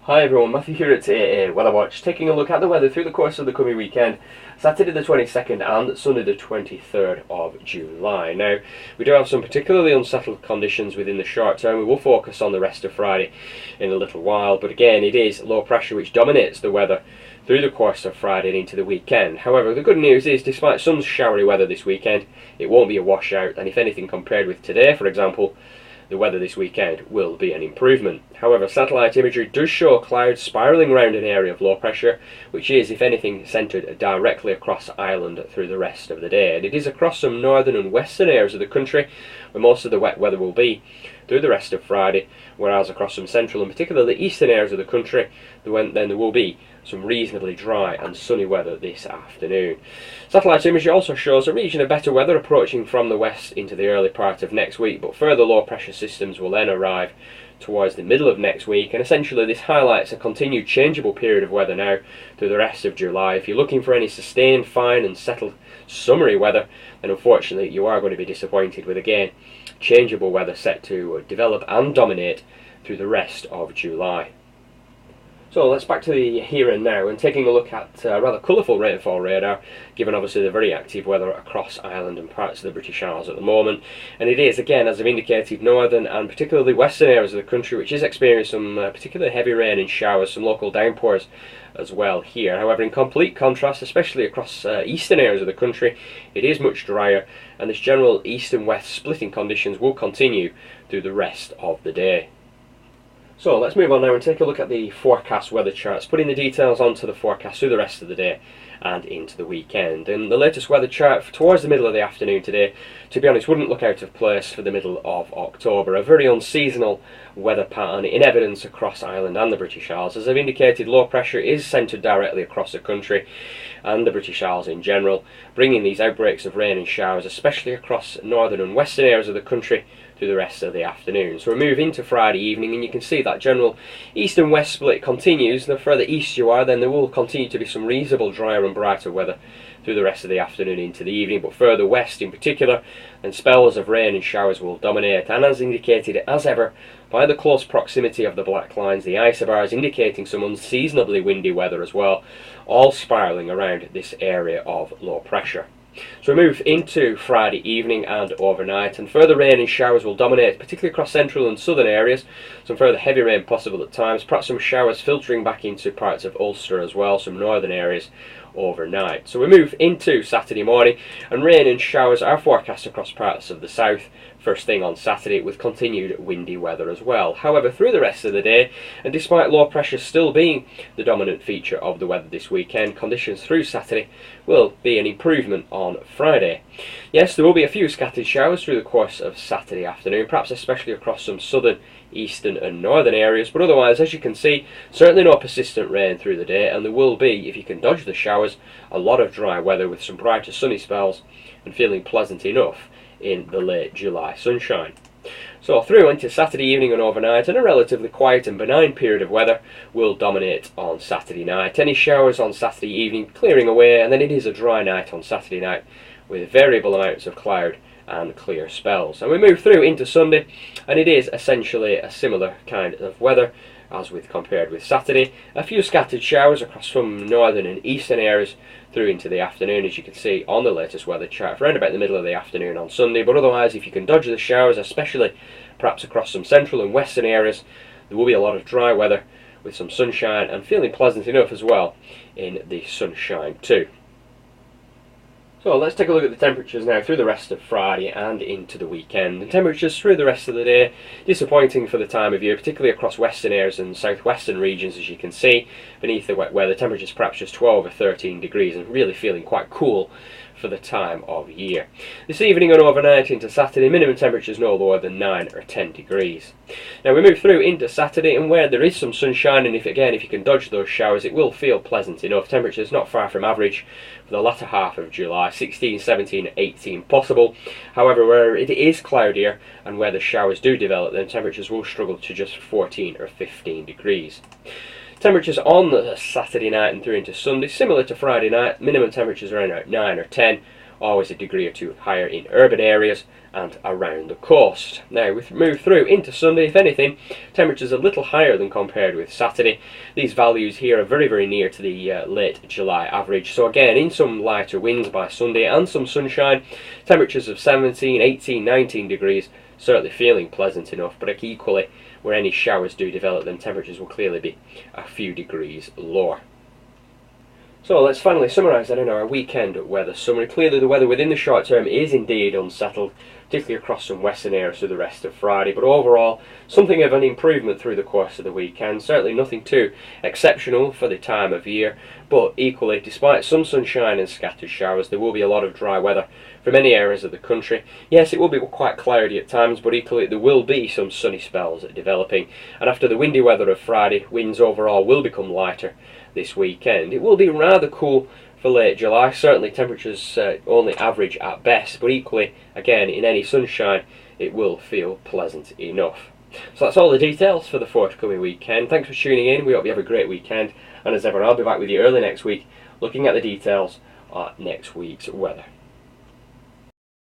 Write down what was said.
Hi everyone, Matthew here at AAWeatherWatch, taking a look at the weather through the course of the coming weekend, Saturday the 22nd and Sunday the 23rd of July. Now, we do have some particularly unsettled conditions within the short term. We will focus on the rest of Friday in a little while, but again, it is low pressure which dominates the weather through the course of Friday and into the weekend. However, the good news is, despite some showery weather this weekend, it won't be a washout, and if anything, compared with today, for example, the weather this weekend will be an improvement. However, satellite imagery does show clouds spiralling around an area of low pressure, which is, if anything, centred directly across Ireland through the rest of the day. And it is across some northern and western areas of the country where most of the wet weather will be through the rest of Friday, whereas across some central and particularly eastern areas of the country, then there will be some reasonably dry and sunny weather this afternoon. Satellite imagery also shows a region of better weather approaching from the west into the early part of next week, but further low pressure systems will then arrive towards the middle of next week, and essentially this highlights a continued changeable period of weather now through the rest of July. If you're looking for any sustained, fine and settled summery weather, then unfortunately you are going to be disappointed with, again, changeable weather set to develop and dominate through the rest of July. So let's back to the here and now and taking a look at rather colourful rainfall radar, given obviously the very active weather across Ireland and parts of the British Isles at the moment. And it is, again, as I've indicated, northern and particularly western areas of the country which is experiencing some particularly heavy rain and showers, some local downpours as well here. However, in complete contrast, especially across eastern areas of the country, it is much drier, and this general east and west splitting conditions will continue through the rest of the day. So let's move on now and take a look at the forecast weather charts, putting the details onto the forecast through the rest of the day and into the weekend. And the latest weather chart towards the middle of the afternoon today, to be honest, wouldn't look out of place for the middle of October. A very unseasonal weather pattern in evidence across Ireland and the British Isles. As I've indicated, low pressure is centred directly across the country and the British Isles in general, bringing these outbreaks of rain and showers, especially across northern and western areas of the country, through the rest of the afternoon. So we move into Friday evening, and you can see that general east and west split continues. The further east you are, then there will continue to be some reasonable drier and brighter weather through the rest of the afternoon into the evening, but further west in particular, then spells of rain and showers will dominate, and as indicated as ever by the close proximity of the black lines, the isobars indicating some unseasonably windy weather as well, all spiralling around this area of low pressure. So we move into Friday evening and overnight, and further rain and showers will dominate, particularly across central and southern areas. Some further heavy rain possible at times, perhaps some showers filtering back into parts of Ulster as well, some northern areas overnight. So we move into Saturday morning, and rain and showers are forecast across parts of the south first thing on Saturday, with continued windy weather as well. However, through the rest of the day, and despite low pressure still being the dominant feature of the weather this weekend, conditions through Saturday will be an improvement on Friday. Yes, there will be a few scattered showers through the course of Saturday afternoon, perhaps especially across some southern, eastern and northern areas, but otherwise, as you can see, certainly no persistent rain through the day, and there will be, if you can dodge the showers, a lot of dry weather with some brighter sunny spells and feeling pleasant enough in the late July sunshine. So through into Saturday evening and overnight, and a relatively quiet and benign period of weather will dominate on Saturday night. Any showers on Saturday evening clearing away, and then it is a dry night on Saturday night with variable amounts of cloud and clear spells. And we move through into Sunday, and it is essentially a similar kind of weather as compared with Saturday. A few scattered showers across some northern and eastern areas through into the afternoon, as you can see on the latest weather chart, for around about the middle of the afternoon on Sunday. But otherwise, if you can dodge the showers, especially perhaps across some central and western areas, there will be a lot of dry weather with some sunshine and feeling pleasant enough as well in the sunshine too. So let's take a look at the temperatures now through the rest of Friday and into the weekend. The temperatures through the rest of the day, disappointing for the time of year, particularly across western areas and southwestern regions, as you can see. Beneath the wet weather, temperatures perhaps just 12 or 13 degrees and really feeling quite cool for the time of year. This evening and overnight into Saturday, minimum temperatures no lower than 9 or 10 degrees. Now we move through into Saturday, and where there is some sunshine, and if you can dodge those showers, it will feel pleasant enough. Temperatures not far from average for the latter half of July, 16, 17, 18 possible. However, where it is cloudier and where the showers do develop, then temperatures will struggle to just 14 or 15 degrees. Temperatures on the Saturday night and through into Sunday, similar to Friday night, minimum temperatures around 9 or 10, always a degree or two higher in urban areas and around the coast. Now we move through into Sunday. If anything, temperatures a little higher than compared with Saturday. These values here are very, very near to the late July average. So again, in some lighter winds by Sunday and some sunshine, temperatures of 17, 18, 19 degrees, certainly feeling pleasant enough, but equally, where any showers do develop, then temperatures will clearly be a few degrees lower. So let's finally summarise then in our weekend weather summary. Clearly the weather within the short term is indeed unsettled, particularly across some western areas through the rest of Friday, but overall something of an improvement through the course of the weekend. Certainly nothing too exceptional for the time of year, but equally, despite some sunshine and scattered showers, there will be a lot of dry weather for many areas of the country. Yes, it will be quite cloudy at times, but equally there will be some sunny spells developing, and after the windy weather of Friday, winds overall will become lighter this weekend. It will be rather cool for late July. Certainly temperatures only average at best, but equally, again, in any sunshine, it will feel pleasant enough. So that's all the details for the forthcoming weekend. Thanks for tuning in. We hope you have a great weekend, and as ever, I'll be back with you early next week looking at the details on next week's weather.